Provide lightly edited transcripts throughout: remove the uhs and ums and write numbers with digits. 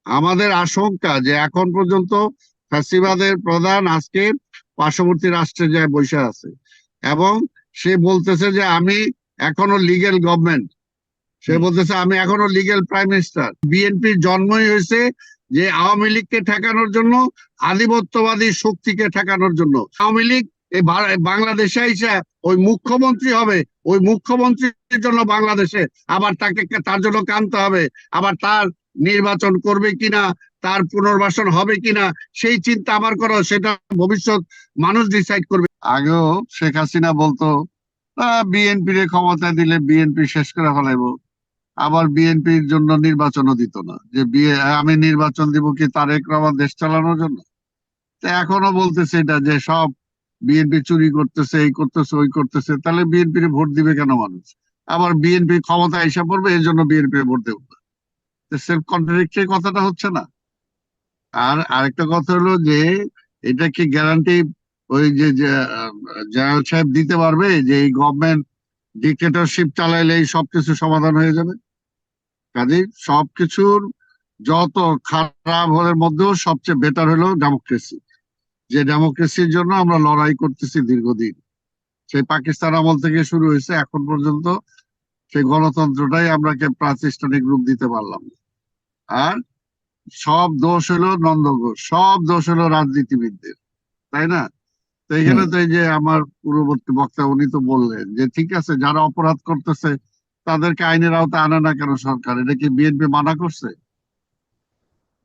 আমাদের আশঙ্কা যে এখন পর্যন্ত ফ্যাসিবাদের প্রধান আজকে পার্শ্ববর্তী রাষ্ট্রে যায় বসে আছে, এবং সে বলতেছে যে আমি এখনো লিগেল গভর্নমেন্ট, সে বলতেছে আমি এখনো লিগেল প্রাইম মিনিস্টার। বিএনপির জন্মই হয়েছে যে আওয়ামী লীগকে ঠেকানোর জন্য, আধিপত্যবাদী শক্তিকে ঠেকানোর জন্য। আওয়ামী লীগ এই বাংলাদেশে এসে ওই মুখ্যমন্ত্রী হবে, ওই মুখ্যমন্ত্রীর জন্য বাংলাদেশে আবার তাকে তার জন্য কানতে হবে, আবার তার নির্বাচন করবে কিনা, তার পুনর্বাসন হবে কিনা সেই চিন্তা আমার করো, সেটা ভবিষ্যৎ মানুষ ডিসাইড করবে। আগেও শেখ হাসিনা বলতো বিএনপির ক্ষমতায় দিলে বিএনপি শেষ করে ফেলাইবো, আবার বিএনপির জন্য নির্বাচনও দিত না, যে আমি নির্বাচন দিব কি তারেক রহমান দেশ চালানোর জন্য। তো এখনো বলতেছে এটা যে সব বিএনপি চুরি করতেছে, এই করতেছে, ওই করতেছে, তাহলে বিএনপির ভোট দিবে কেন মানুষ? আবার বিএনপি ক্ষমতা এসে পড়বে, এই জন্য বিএনপি ভোট দেব না। সেলফ কন্ট্রাডিক্টরি কথাটা হচ্ছে না? আর আরেকটা কথা হলো যে এটা কি গ্যারান্টি ওই যে জেনারেল সাহেব দিতে পারবে যে এই গভর্নমেন্ট ডিক্টেটরশিপ চালাইলে এই সবকিছু সমাধান হয়ে যাবে? কাজেই সবকিছুর যত খারাপ হলের মধ্যেও সবচেয়ে বেটার হলো ডেমোক্রেসি, যে ডেমোক্রেসির জন্য আমরা লড়াই করতেছি দীর্ঘদিন। সেই পাকিস্তান আমল থেকে শুরু হয়েছে, এখন পর্যন্ত সেই গণতন্ত্রটাই আমরা প্রাতিষ্ঠানিক রূপ দিতে পারলাম। আর সব দোষ হলো নন্দঘোষ, সব দোষ হলো রাজনীতিবিদদের, তাই না? তো এখানে তো এই যে আমার পূর্ববর্তী বক্তা উনি তো বললেন যে ঠিক আছে, যারা অপরাধ করতেছে তাদেরকে আইনের আওতায় আনে না কেন সরকার? এটা কি বিএনপি মানা করছে?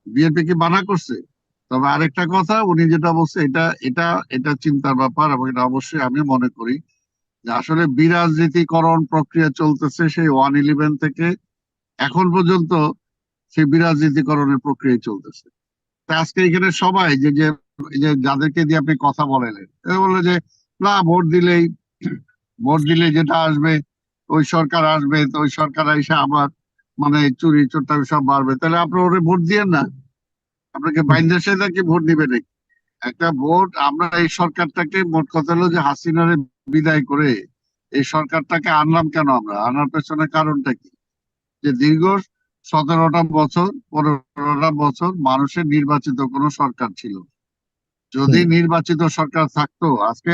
বিএনপি কি মানা করছে? তবে আরেকটা কথা উনি যেটা বলছে, এটা এটা এটা চিন্তার ব্যাপার, এবং এটা অবশ্যই আমি মনে করি যে আসলে বিরাজনীতিকরণ প্রক্রিয়া চলতেছে সেই 111 থেকে এখন পর্যন্ত, সেই বিরাজনীতিকরণের প্রক্রিয়া চলতেছে। তা আজকে এখানে সবাই যে যে এই যে যাদেরকে দিয়ে আপনি কথা বলেলেন, বললো যে না ভোট দিলে যেটা আসবে, ওই সরকার আসবে, তো ওই সরকার এসে আবার মানে চুরি চোরটামি সব বাড়বে, তাহলে আপনার ওরে ভোট দিয়েন না। আপনাকে বাইন্দার সাথে কি ভোট নিবে নাকি? একটা ভোট, আমরা এই সরকারটাকে, মোট কথা হলো যে হাসিনারে বিদায় করে এই সরকারটাকে আনলাম কেন? আমরা আনার পেছনে কারণটা কি? যে দীর্ঘ 17টা বছর 15টা বছর মানুষের নির্বাচিত কোনো সরকার ছিল। যদি নির্বাচিত সরকার থাকতো, আজকে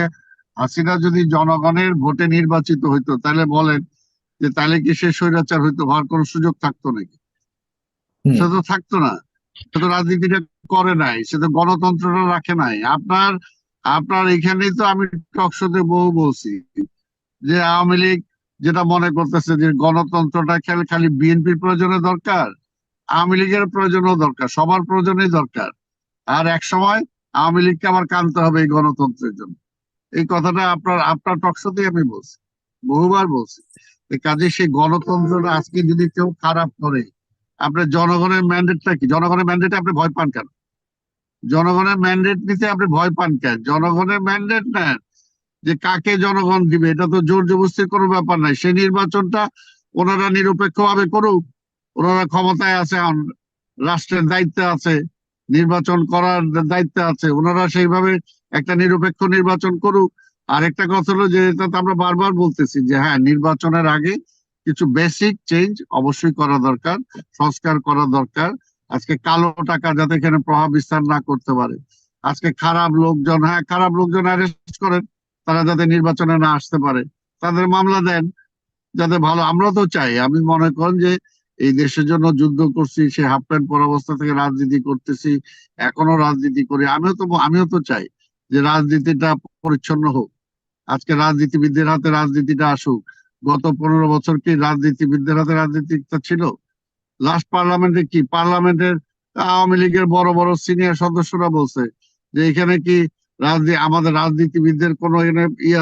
হাসিনা যদি জনগণের ভোটে নির্বাচিত হইতো, তাহলে বলেন যে তাহলে কি সে স্বৈরাচার হইতো, হওয়ার কোনো সুযোগ থাকতো নাকি? সে তো থাকতো না। সে তো রাজনীতিটা করে নাই, সে তো গণতন্ত্রটা রাখে নাই। আপনার আপনার এখানেই তো আমি টকশোতে বহু বলছি যে আওয়ামী লীগ যেটা মনে করতেছে যে গণতন্ত্রটা খালি বিএনপির প্রয়োজনে দরকার, আওয়ামী লীগের প্রয়োজনও দরকার, সবার প্রয়োজনেই দরকার। আর এক সময় আওয়ামী লীগকে আবার কানতে হবে এই গণতন্ত্রের জন্য। এই কথাটা আপনার আপনার টকশোতেই আমি বলছি, বহুবার বলছি। কাজে সেই গণতন্ত্রটা আজকে যদি কেউ খারাপ করে, আপনার জনগণের ম্যান্ডেটটা কি? জনগণের ম্যান্ডেটে আপনি ভয় পান কেন? জনগণের ম্যান্ডেট নিতে আপনি ভয় পান কেন? জনগণের ম্যান্ডেট নেন, যে কাকে জনগণ দিবে, এটা তো জোর জবরদস্তির কোনো ব্যাপার নাই। সেই নির্বাচনটা ওনারা নিরপেক্ষ ভাবে করুক, ওনারা ক্ষমতায় আছে, রাষ্ট্রের দায়িত্বে আছে, নির্বাচন করার দায়িত্বে আছে, ওনারা সেইভাবে একটা নিরপেক্ষ নির্বাচন করুক। আর একটা কথা হলো যে এটা তো আমরা বারবার বলতেছি যে হ্যাঁ, নির্বাচনের আগে কিছু বেসিক চেঞ্জ অবশ্যই করা দরকার, সংস্কার করা দরকার। আজকে কালো টাকা যাতে এখানে প্রভাব বিস্তার না করতে পারে, আজকে খারাপ লোকজন, হ্যাঁ খারাপ লোকজন অ্যারেস্ট করেন, তারা যাতে নির্বাচনে না আসতে পারে, তাদের মামলা দেন, যাতে ভালো। আমরা তো চাই, আমি মনে করেন যে এই দেশের জন্য যুদ্ধ করছি, সে হাফ প্যান্ট পরা অবস্থা থেকে রাজনীতি করতেছি, এখনো রাজনীতি করি। আমিও তো চাই যে রাজনীতিটা পরিচ্ছন্ন হোক। আজকে রাজনীতিবিদদের হাতে রাজনীতিটা আসুক। গত 15 বছর কি রাজনীতিবিদদের হাতে রাজনীতিটা ছিল? লাস্ট পার্লামেন্টে কি, পার্লামেন্টের আওয়ামী লীগের বড় বড় সিনিয়র সদস্যরা বলছে যে এখানে কি আমাদের রাজনীতিবিদদের কোনো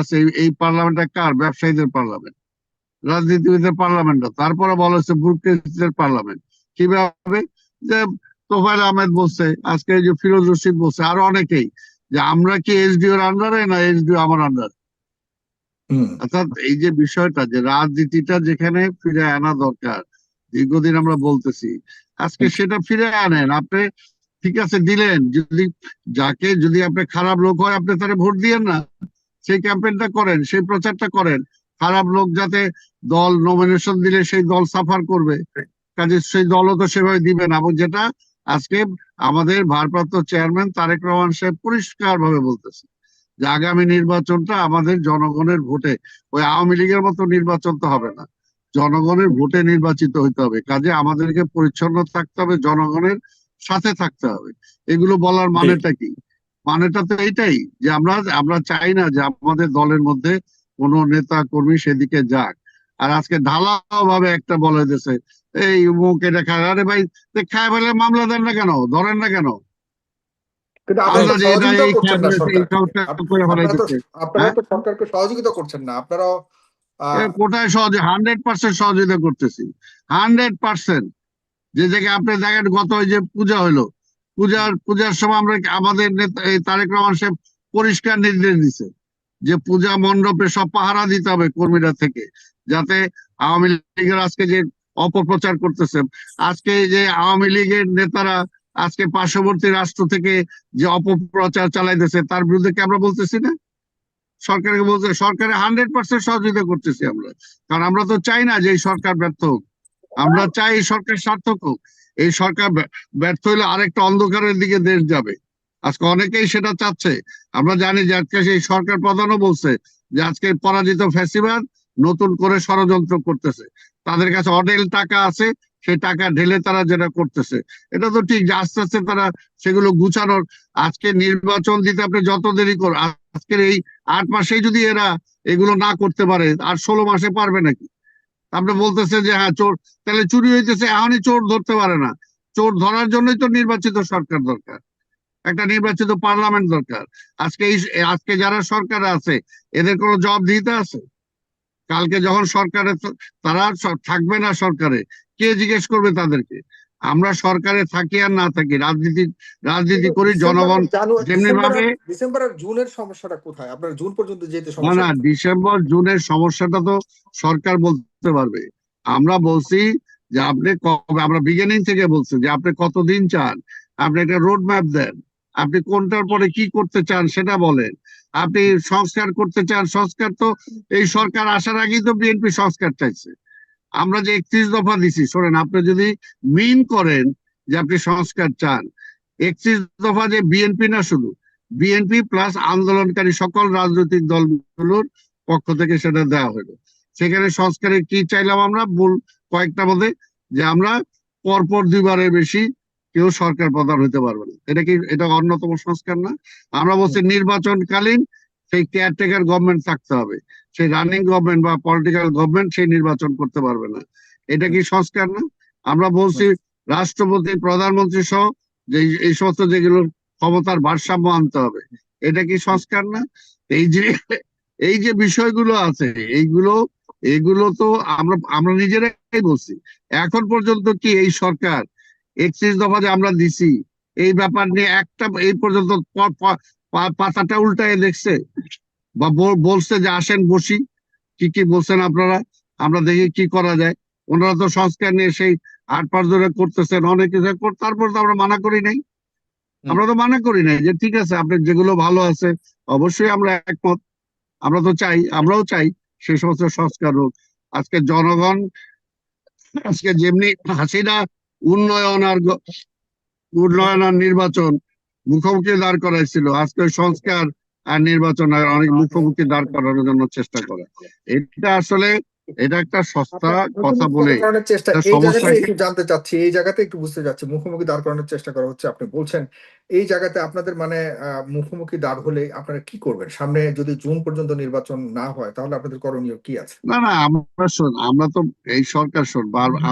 আছে? এই পার্লামেন্টটা কার? ব্যবসায়ীদের পার্লামেন্ট, রাজনীতিবিদদের পার্লামেন্ট। তারপরে বলা হচ্ছে ব্যুরোক্রেটদের পার্লামেন্ট। কিভাবে? যে তোফায়েল আহমেদ বলছে, আজকে এই যে ফিরোজ রশিদ বলছে, আরো অনেকেই, যে আমরা কি এসডিওর আন্ডারে না এসডিও আমার আন্ডার। অর্থাৎ এই যে বিষয়টা, যে রাজনীতিটা যেখানে ফিরে আনা দরকার, দীর্ঘদিন আমরা বলতেছি, আজকে সেটা ফিরে আনেন। আপনি ঠিক আছে দিলেন, যদি আপনি খারাপ লোক হয় আপনি তারা ভোট দিয়েন না, সেই ক্যাম্পেইনটা করেন, সেই প্রচারটা করেন। খারাপ লোক যাতে দল নমিনেশন দিলে সেই দল সাফার করবে, কাজে সেই দলও তো সেভাবে দিবে না। এবং যেটা আজকে আমাদের ভারপ্রাপ্ত চেয়ারম্যান তারেক রহমান সাহেব পরিষ্কার ভাবে বলতেছে যে আগামী নির্বাচনটা আমাদের জনগণের ভোটে, ওই আওয়ামী লীগের মতো নির্বাচন তো হবে না, জনগণের ভোটে নির্বাচিত হইতে হবে। কাজে আমাদেরকে পরিচ্ছন্ন থাকতে হবে, জনগণের সাথে থাকতে হবে। এগুলো বলার জি। মানেটা কি? মানেটা তো এইটাই যে আমরা আমরা চাই না যে আমাদের দলের মধ্যে কোনো নেতা কর্মী সেদিকে যাক। আর আজকে ঢালাও ভাবে একটা বলে দিয়েছে, এই মুখ এটা খায়, আরে ভাই খায় ফেলে মামলা দেন না কেন, ধরেন না কেন? কিন্তু আপনারা তো আন্দাজে এটা সহযোগিতা এই করছেন খায় না ফেলেছে, এই সরকারকে, কাউটা করে আপনারা তো ফেলাইতেছে। আপনারা হ্যাঁ, তো সরকারকে সহযোগিতা করছেন না, আপনারাও আহ কোটায় সহজে 100% সহযোগিতা করতেছি, 100%। যে জায়গায় আপনি দেখেন গত ওই যে পূজা হইলো, পূজার সময় আমরা আমাদের নেতা এই তারেক রহমান সাহেব পরিষ্কার নির্দেশ দিছে যে পূজা মণ্ডপে সব পাহারা দিতে হবে কর্মীরা থেকে, যাতে আওয়ামী লীগের আজকে যে অপপ্রচার করতেছে, আজকে এই যে আওয়ামী লীগের নেতারা আজকে পার্শ্ববর্তী রাষ্ট্র থেকে যে অপপ্রচার চালাইতেছে তার বিরুদ্ধে কি আমরা বলতেছি না? সরকারকে বলতে, সরকারের 100% সহযোগিতা করতেছি আমরা। কারণ আমরা তো চাই না যে এই সরকার ব্যর্থ হোক, আমরা চাই এই সরকার সার্থক হোক। এই সরকার ব্যর্থ হলে আরেকটা অন্ধকারের দিকে দেশ যাবে। আজকে অনেকেই সেটা চাচ্ছে। আমরা জানি যে আজকে সেই সরকার প্রধানও বলছে যে আজকে পরাজিত ফ্যাসিবাদ নতুন করে ষড়যন্ত্র করতেছে, তাদের কাছে অঢেল টাকা আছে, সেই টাকা ঢেলে তারা যেটা করতেছে। এটা তো ঠিক যে আস্তে আস্তে তারা সেগুলো গুছানোর, আজকে নির্বাচন দিতে আপনি যত দেরি কর, আজকের এই 8 মাসেই যদি এরা এগুলো না করতে পারে, আর 16 মাসে পারবে নাকি? আপনি বলতেছে যে হ্যাঁ চোর, তাহলে চুরি হইতেছে, এখনই চোর ধরতে পারে না। চোর ধরার জন্যই তো নির্বাচিত সরকার দরকার, একটা নির্বাচিত পার্লামেন্ট দরকার। আজকে যারা সরকারে আছে এদের কোনো জবাবদিহিতা আছে? কালকে যখন সরকারে তারা থাকবে না সরকারে, কে জিজ্ঞেস করবে তাদেরকে? আমরা সরকারে থাকি আর না থাকি, রাজনীতি করি, ডিসেম্বর জনগণ জানুয়ারি যেমনি ডিসেম্বর ভাবে। আর ডিসেম্বর আর জুনের সমস্যাটা কোথায়? আপনার জুন পর্যন্ত যেতে না সমস্যা না, কোথায়? ডিসেম্বর জুনের সমস্যাটা তো সরকার বলতে পারবে। আমরা বলছি যে আপনি কবে, আমরা বিগিনিং থেকে বলছি যে আপনি কতদিন চান, আপনি একটা রোড ম্যাপ দেন, আপনি কোনটার পরে কি করতে চান সেটা বলেন। আপনি সংস্কার করতে চান, সংস্কার তো এই সরকার আসার আগেই তো বিএনপি সংস্কার চাইছে। আমরা যে 31 দফা দিছি, শোনেন, আপনি যদি মিন করেন যে আপনি সংস্কার চান, 31 দফা যে বিএনপি না, শুধু বিএনপি প্লাস আন্দোলনকারী সকল রাজনৈতিক দলগুলোর পক্ষ থেকে সেটা দেওয়া হলো। সেখানে সংস্কারে কি চাইলাম আমরা, মূল কয়েকটা মধ্যে, যে আমরা পরপর 2বারের বেশি কেউ সরকার প্রধান হতে পারবে না। এটা কি, এটা অন্যতম সংস্কার না? আমরা বলছি নির্বাচনকালীন সেই কেয়ারটেকার গভর্নমেন্ট থাকতে হবে, সেই রানিং গভর্নমেন্ট বা পলিটিক্যাল গভর্নমেন্ট সেই নির্বাচন করতে পারবে না। এটা কি সংস্কার না? আমরা বলছি রাষ্ট্রপতি, প্রধানমন্ত্রী সহ যে এই সমস্ত যেগুলোর ক্ষমতার ভারসাম্য আনতে হবে। এটা কি সংস্কার না? এই যে এই যে বিষয়গুলো আছে, এইগুলো এগুলো তো আমরা আমরা নিজেরাই বলছি। এখন পর্যন্ত কি এই সরকার 31 দফা যে আমরা দিছি এই ব্যাপার নিয়ে একটা এই পর্যন্ত পাতাটা উল্টায় দেখছে? বা বলছে যে আসেন বসি, কি কি বলছেন আপনারা, আমরা দেখি কি করা যায়। ওনারা তো সংস্কার নিয়ে সেই 8 মাস ধরে করতেছেন, অনেক কিছু তারপর তো আমরা মানা করি নাই। আমরা তো মানা করি নাই যে ঠিক আছে, আপনার যেগুলো ভালো আছে অবশ্যই আমরা একমত। আমরা তো চাই, আমরাও চাই সেই সমস্ত সংস্কার হোক। আজকে জনগণ, আজকে যেমনি হাসিনা উন্নয়ন আর উন্নয়ন আর নির্বাচন মুখোমুখি দাঁড় করাইছিল, আজকে সংস্কার আর নির্বাচন আর অনেক মুখোমুখি দাঁড় করানোর জন্য চেষ্টা করে। এটা আসলে এটা একটা সস্তা আপনার কথা মুখোমুখি দাঁড় বলে করানোর চেষ্টা, এই সমস্যা জায়গাতে কি। একটু জানতে চাচ্ছি, এই জায়গাতে একটু বুঝতে চাচ্ছি, মুখোমুখি দাঁড় করানোর চেষ্টা করা হচ্ছে আপনি বলছেন। এই জায়গাতে আপনাদের মানে মুখোমুখি দাঁড় হলে আপনারা কি করবেন? সামনে যদি জুন পর্যন্ত নির্বাচন না হয় তাহলে আপনাদের করণীয় কি আছে? না না, আমরা আমরা তো এই সরকার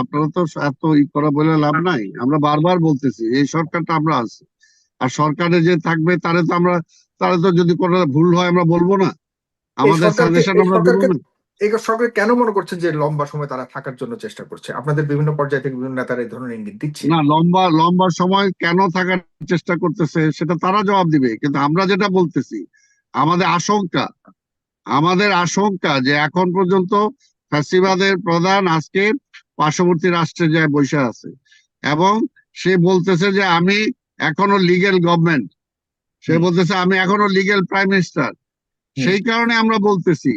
আপনারা তো এত করা বলে লাভ নাই। আমরা বারবার বলতেছি এই সরকারটা আমরা আছি, আর সরকারে যে থাকবে তারে তো আমরা, তারে তো যদি কোনো ভুল হয় আমরা বলবো না, এই আমাদের সরকারকে সাজেশন এই আমরা দিব সরকারকে না। এই সরকার কেন মনে করছেন যে লম্বা সময় তারা থাকার জন্য চেষ্টা করছে? আপনাদের বিভিন্ন পর্যায়ে থেকে বিভিন্ন নেতারা এই ধরনের ইঙ্গিত দিচ্ছে। না, লম্বা লম্বা সময় কেন থাকার চেষ্টা করতেছে সেটা তারা জবাব দিবে, কিন্তু আমরা যেটা বলতেছি, আমাদের আশঙ্কা আমাদের আশঙ্কা যে এখন পর্যন্ত ফ্যাসিবাদের প্রধান আজকে পার্শ্ববর্তী রাষ্ট্রে যায় বসে আছে, এবং সে বলতেছে যে আমি এখনো লিগেল গভর্নমেন্ট, সে হুম, বলতেছে আমি এখনো লিগেল প্রাইম মিনিস্টার। হুম, সেই কারণে আমরা বলতেছি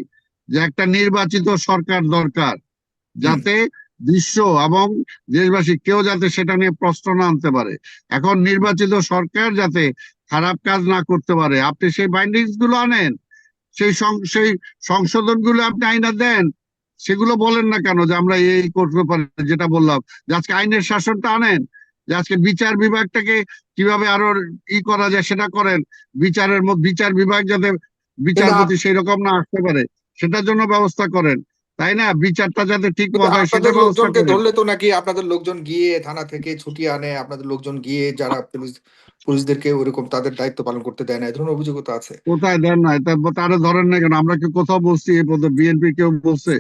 যে একটা নির্বাচিত সরকার দরকার, হুম, যাতে বিশ্ব এবং দেশবাসী কেউ যাতে সেটা নিয়ে প্রশ্ন না আনতে পারে। এখন নির্বাচিত সরকার যাতে খারাপ কাজ না করতে পারে, আপনি সেই বাইন্ডিংস গুলো আনেন, সেই সংশোধন গুলো আপনি আইনা দেন। সেগুলো বলেন না কেন যে আমরা এই করতে পারি, যেটা বললাম যে আজকে আইনের শাসনটা আনেন, যে আজকে বিচার বিভাগটাকে কিভাবে আরো করা যায় সেটা করেন। বিচার বিভাগ যাতে কিন্তু বিচারপতি সেই রকম না আসতে পারে সেটার জন্য ব্যবস্থা করেন, তাই না? বিচারটা যাতে ঠিক কিন্তু মতো হয় সেটা আপনাদের ব্যবস্থা লোকজনকে করেন। ধরলে তো নাকি আপনাদের লোকজন গিয়ে থানা থেকে ছুটি আনে, আপনাদের লোকজন গিয়ে যারা পুলিশদেরকে ওরকম তাদের দায়িত্ব পালন করতে দেয় না, এই ধরনের অভিযোগ তো আছে। কোথায় দেন না? এটা তারা ধরেন না কেন? আমরা কি কোথাও বলছি এই পর্যন্ত? বিএনপি কেউ বলছে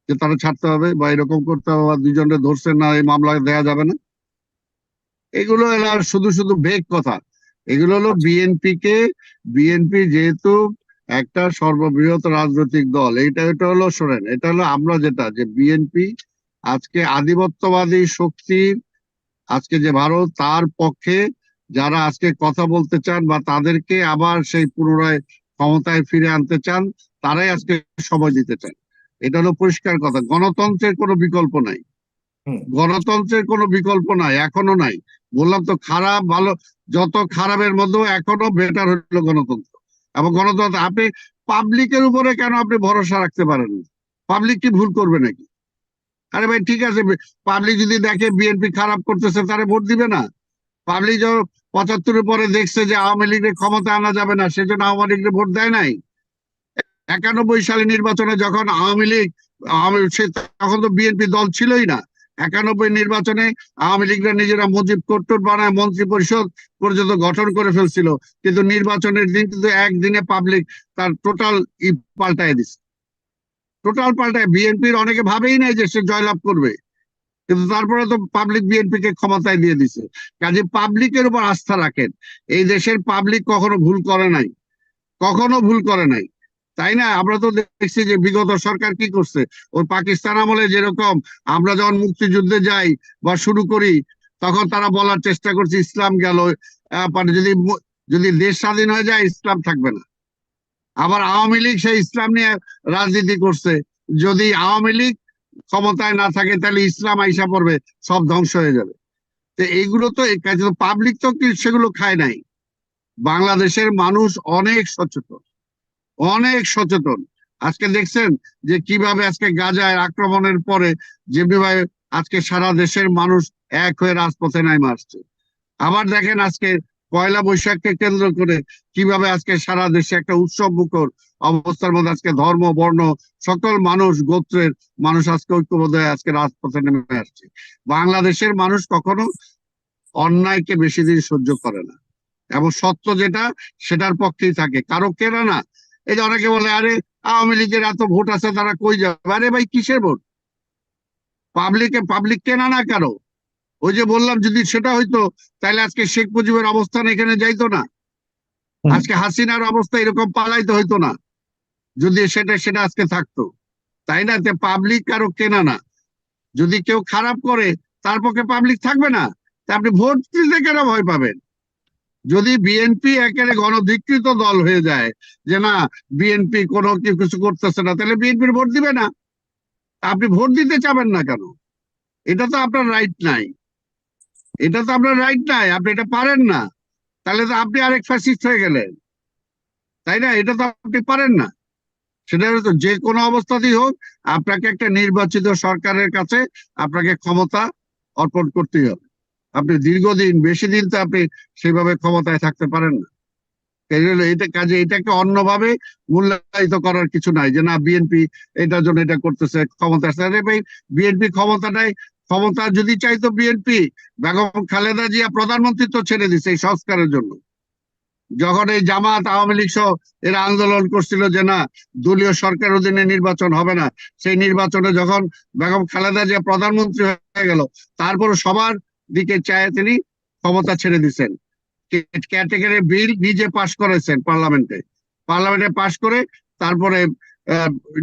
যে তারা ছাড়তে হবে বা এরকম করতে হবে বা দুইজনে ধরছেন না এই মামলা দেয়া যাবে না? এগুলো এরা শুধু শুধু বেগ কথা। এগুলো হলো আচ্ছা। বিএনপি যেহেতু একটা সর্ববৃহৎ রাজনৈতিক দল, এটা হলো শোনেন, এটা হলো আমরা যেটা যে বিএনপি আজকে আধিপত্যবাদী শক্তির, আজকে যে ভারত তার পক্ষে যারা আজকে কথা বলতে চান বা তাদেরকে আবার সেই পুনরায় ক্ষমতায় ফিরে আনতে চান, তারাই আজকে সময় দিতে চান। এটা হলো পরিষ্কার কথা। গণতন্ত্রের কোনো বিকল্প নাই। হুম। গণতন্ত্রের কোনো বিকল্প নাই, এখনো নাই। বললাম তো, খারাপ ভালো যত খারাপের মধ্যেও এখনো বেটার হলো গণতন্ত্র। এবং গণতন্ত্র আপনি পাবলিকের উপরে কেন আপনি ভরসা রাখতে পারেন না? পাবলিক কি ভুল করবে নাকি? আরে ভাই ঠিক আছে, পাবলিক যদি দেখে বিএনপি খারাপ করতেছে তারে ভোট দিবে না? পাবলিক যখন 75-এর পরে দেখছে যে আওয়ামী লীগের ক্ষমতা আনা যাবে না, সেজন্য আওয়ামী লীগের ভোট দেয় নাই। 91 সালে নির্বাচনে যখন তখন তো বিএনপি দল ছিলই না। 91 নির্বাচনে আওয়ামী লীগরা নিজেরা মুজিব কোট্টর বানায় মন্ত্রী পরিষদ পর্যন্ত গঠন করে ফেলছিল, কিন্তু নির্বাচনের দিন কিন্তু একদিনে পাবলিক তার টোটাল পাল্টায় দিচ্ছে। টোটাল পাল্টায়, বিএনপির অনেকে ভাবেই নাই যে সে জয়লাভ করবে, কিন্তু তারপরে তো পাবলিক বিএনপি কে ক্ষমতায় দিয়ে দিছে। কাজে পাবলিকের উপর আস্থা রাখেন। এই দেশের পাবলিক কখনো ভুল করে নাই, কখনো ভুল করে নাই, তাই না? আমরা তো দেখছি যে বিগত সরকার কি করছে। ওই পাকিস্তান আমলে যেরকম আমরা যখন মুক্তিযুদ্ধে যাই বা শুরু করি, তখন তারা বলার চেষ্টা করছে ইসলাম গেল, মানে যদি দেশ স্বাধীন হয়ে যায় ইসলাম থাকবে না। আবার আওয়ামী লীগ সেই ইসলাম নিয়ে রাজনীতি করছে, যদি আওয়ামী লীগ ক্ষমতায় না থাকে তাহলে ইসলাম আইসা পড়বে, সব ধ্বংস হয়ে যাবে। তো এইগুলো তো পাবলিক তো সেগুলো খায় নাই। বাংলাদেশের মানুষ অনেক সচেতন, অনেক সচেতন। আজকে দেখছেন যে কিভাবে আজকে গাজায় আক্রমণের পরে যেভাবে আজকে সারা দেশের মানুষ এক হয়ে রাজপথে নামে আসছে। আবার দেখেন আজকে পয়লা বৈশাখকে কেন্দ্র করে কিভাবে আজকে সারা দেশে একটা উৎসব মুখর অবস্থার মধ্যে আজকে ধর্ম বর্ণ সকল মানুষ গোত্রের মানুষ আজকে ঐক্যবদ্ধ হয়ে আজকে রাজপথে নেমে আসছে। বাংলাদেশের মানুষ কখনো অন্যায়কে বেশি দিন সহ্য করে না, এবং সত্য যেটা সেটার পক্ষেই থাকে, কারো কেনা না। এই যে অনেকে বলে আরে আওয়ামী লীগের এত ভোট আছে তারা কই যাবে? আরে ভাই কিসের ভোট? পাবলিক কেনা না কারো। ওই যে বললাম, যদি সেটা হইতো তাহলে আজকে শেখ মুজিবের অবস্থান এখানে যাইতো না, হুম। আজকে হাসিনার অবস্থা এরকম পালাইতে হইতো না, যদি সেটা আজকে থাকতো, তাই না? পাবলিক কারো কেনা না। যদি কেউ খারাপ করে তার পক্ষে পাবলিক থাকবে না, তা আপনি ভোট দিতে কেন ভয় পাবেন? যদি বিএনপি একেবারে গণধিকৃত দল হয়ে যায় যে না বিএনপি কোনো কিছু করতেছে না, তাহলে বিএনপির ভোট দিবে না। আপনি ভোট দিতে চাবেন না কেন? এটা তো আপনার রাইট নাই, এটা তো আপনার রাইট নাই, আপনি এটা পারেন না। তাহলে তো আপনি আরেক ফ্যাসিস্ট হয়ে গেলেন, তাই না? এটা তো আপনি পারেন না। সেটা তো যে কোনো অবস্থাতেই হোক আপনাকে একটা নির্বাচিত সরকারের কাছে আপনাকে ক্ষমতা অর্পণ করতেই হবে। আপনি দীর্ঘদিন বেশি দিন তো আপনি সেইভাবে ক্ষমতায় থাকতে পারেন না। এটা কাজে এটাকে অন্যভাবে মূল্যায়িত করার কিছু নাই যে না বিএনপি এটার জন্য এটা করতেছে, ক্ষমতা আসছে। আরে ভাই, বিএনপি ক্ষমতা যদি চাইতো বিএনপি, বেগম খালেদা জিয়া প্রধানমন্ত্রী তো ছেড়ে দিছে এই সংস্কারের জন্য। যখন এই জামাত আওয়ামী লীগ সহ এরা আন্দোলন করছিল যে না দলীয় সরকার অধীনে নির্বাচন হবে না, সেই নির্বাচনে যখন বেগম খালেদা জিয়া প্রধানমন্ত্রী হয়ে গেল, তারপর সবার দিকে চায় তিনি ক্ষমতা ছেড়ে দিচ্ছেন। ক্যাটেগরি বিল নিজে পাশ করেছেন পার্লামেন্টে পাশ করে তারপরে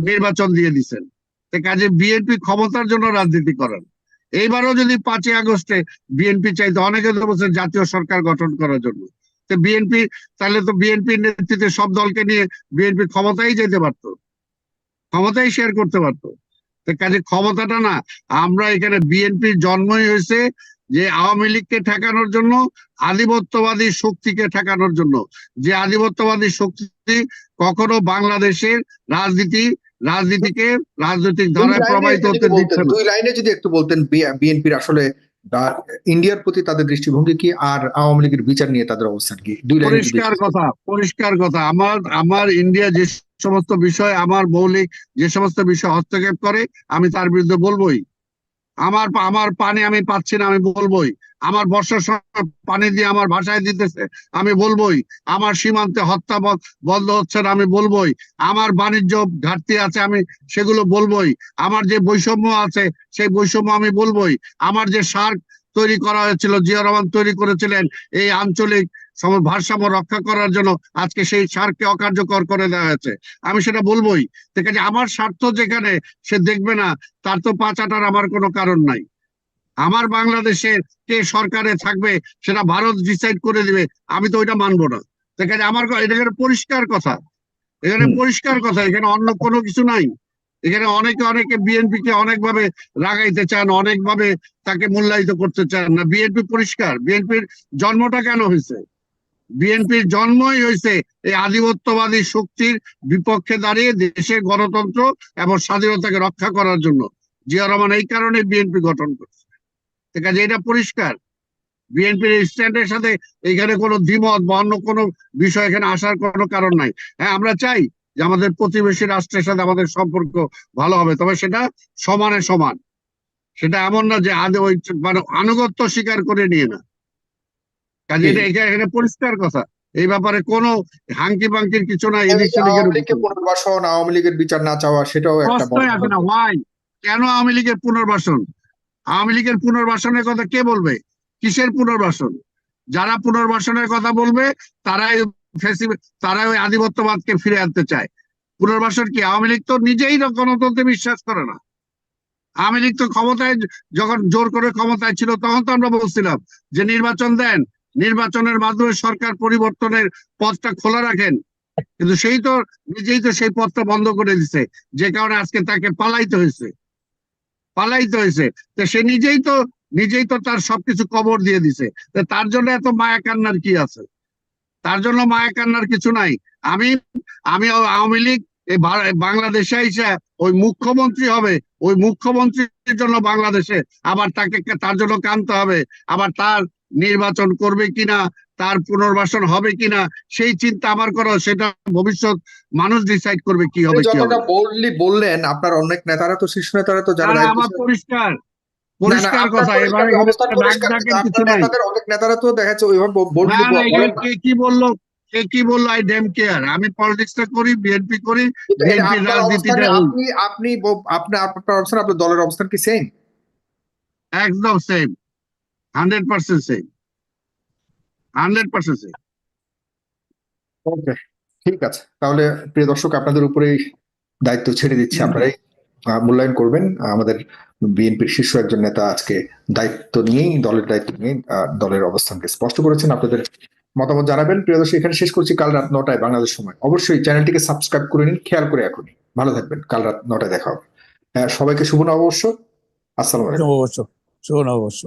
নির্বাচন দিয়ে দিচ্ছেন। কাজে বিএনপি ক্ষমতার জন্য রাজনীতি করেন। এইবারও যদি 5ই আগস্টে বিএনপি চাইতো, অনেকে তো বলছেন জাতীয় সরকার গঠন করার জন্য, তো বিএনপি তাহলে তো বিএনপির নেতৃত্বে সব দলকে নিয়ে বিএনপি ক্ষমতায় যেতে পারতো, ক্ষমতায় শেয়ার করতে পারতো। তো কাজে ক্ষমতাটা না, আমরা এখানে বিএনপির জন্মই হয়েছে যে আওয়ামী লীগকে ঠেকানোর জন্য, আধিপত্যবাদী শক্তিকে ঠেকানোর জন্য। যে আধিপত্যবাদী শক্তি কখনো বাংলাদেশের রাজনীতিকে রাজনৈতিক ধারায় প্রবাহিত হতে দিচ্ছে না। দুই লাইনে যদি একটু বলতেন বিএনপির আসলে ইন্ডিয়ার প্রতি তাদের দৃষ্টিভঙ্গি কি, আর আওয়ামী লীগের বিচার নিয়ে তাদের অবস্থান কি, দুই লাইনে যদি পরিষ্কার কথা, আমার ইন্ডিয়া যে সমস্ত বিষয়, আমার মৌলিক যে সমস্ত বিষয় হস্তক্ষেপ করে, আমি তার বিরুদ্ধে বলবোই। আমার পানি আমি পাচ্ছি না, আমি বলবোই। আমার বর্ষার সময় পানি দিয়ে আমার ভাষায় দিতেছে, আমি বলবোই। আমার সীমান্তে হত্যা বন্ধ হচ্ছে না, আমি বলবোই। আমার বাণিজ্য ঘাটতি আছে, আমি সেগুলো বলবোই। আমার যে বৈষম্য আছে, সেই বৈষম্য আমি বলবোই। আমার যে সার্ক তৈরি করা হয়েছিল, জিয়া রহমান তৈরি করেছিলেন এই আঞ্চলিক ভারসাম্য রক্ষা করার জন্য, আজকে সেই সার্ককে অকার্যকর করে দেওয়া হয়েছে, আমি সেটা বলবোই। ঠিক আছে, আমার স্বার্থ যেখানে সে দেখবে না, তার তো পা চাটার আমার কোনো কারণ নাই। আমার বাংলাদেশের কে সরকারে থাকবে সেটা ভারত ডিসাইড করে দিবে, আমি তো ওইটা মানবো না। এখানে আমার এটা পরিষ্কার কথা, এখানে অন্য কোনো কিছু নাই। এখানে অনেকে বিএনপি কে অনেকভাবে রাগাইতে চান, অনেকভাবে তাকে মূল্যায়িত করতে চান না। বিএনপি পরিষ্কার, বিএনপির জন্মটা কেন হয়েছে? বিএনপির জন্মই হয়েছে এই আধিপত্যবাদী শক্তির বিপক্ষে দাঁড়িয়ে দেশের গণতন্ত্র এবং স্বাধীনতাকে রক্ষা করার জন্য। জিয়া রহমান এই কারণে বিএনপি গঠন করছে। ঠিক আছে, এটা পরিষ্কার। বিএনপির স্ট্যান্ডের সাথে এখানে কোনো দ্বিমত বা অন্য কোনো বিষয় এখানে আসার কোনো কারণ নাই। হ্যাঁ, আমরা চাই যে আমাদের প্রতিবেশী রাষ্ট্রের সাথে আমাদের সম্পর্ক ভালো হবে, তবে সেটা সমানে সমান। সেটা এমন না যে ওই মানে আনুগত্য স্বীকার করে নিয়ে না। কাজে এটা এখানে পরিষ্কার কথা, এই ব্যাপারে কোনো হাঙ্কি বাঙ্কির কিছু নাই। আওয়ামী লীগের পুনর্বাসন, আওয়ামী লীগের বিচার না চাওয়া, সেটাও একটা প্রশ্নই আসে না। ওয়াই? কেন আওয়ামী লীগের পুনর্বাসন? আওয়ামী লীগের পুনর্বাসনের কথা কে বলবে? কিসের পুনর্বাসন? যারা পুনর্বাসনের কথা বলবে তারাই তারাই ওই আধিপত্যবাদকে ফিরে আনতে চায়। পুনর্বাসন কি? আওয়ামী লীগ তো নিজেই গণতন্ত্রে বিশ্বাস করে না। আওয়ামী লীগ তো ক্ষমতায় যখন জোর করে ক্ষমতায় ছিল, তখন তো আমরা বলছিলাম যে নির্বাচন দেন, নির্বাচনের মাধ্যমে সরকার পরিবর্তনের পথটা খোলা রাখেন। কিন্তু সেই তো নিজেই তো সেই পথটা বন্ধ করে দিছে, যে কারণে আজকে তাকে পালাইতে হয়েছে। তো সে নিজেই তো তার সবকিছু কবর দিয়ে দিছে। তার জন্য এত মায়া কান্নার কি আছে? তার জন্য মায়া কান্নার কিছু নাই। আমি আমি আওয়ামী লীগ এই বাংলাদেশে এসে ওই মুখ্যমন্ত্রী হবে, ওই মুখ্যমন্ত্রীর জন্য বাংলাদেশে আবার তার জন্য কাঁদতে হবে, আবার তার নির্বাচন করবে কিনা, তার পুনর্বাসন হবে কিনা, সেই চিন্তা আমার করো। সেটা ভবিষ্যৎ মানুষ ডিসাইড করবে কি হবে। যতটা বললেন, আপনার অনেক নেতারা তো, শীর্ষ নেতারা তো, যারা আমার পরিষ্কার কথা, এবারে কিছু নাই। অনেক নেতারা তো দেখা যাচ্ছে ওইভাবে কি বললো আই ডেম কেয়ার? আমি পলিটিক্সটা করি, বিএনপি করি, বিএনপি রাজনীতিটা। আপনার অবস্থান, আপনার দলের অবস্থান কি সেম? একদম সেম, 100% সেম, 100% সেম। ওকে, ঠিক আছে। তাহলে প্রিয় দর্শক, আপনাদের উপরেই দায়িত্ব ছেড়ে দিচ্ছি, আপনারাই মূল্যায়ন করবেন। আমাদের বিএনপির শীর্ষ একজন নেতা আজকে দলের দায়িত্ব নিয়ে দলের অবস্থানকে স্পষ্ট করেছেন। আপনাদের মতামত জানাবেন। প্রিয় দর্শক, এখানে শেষ করছি। কাল রাত 9টায় বাংলাদেশ সময়। অবশ্যই চ্যানেলটিকে সাবস্ক্রাইব করে নিন, খেয়াল করে এখনই। ভালো থাকবেন, কাল রাত 9টায় দেখা হবে। সবাইকে শুভ নববর্ষ। আসসালামু আলাইকুম। শুভ নববর্ষ।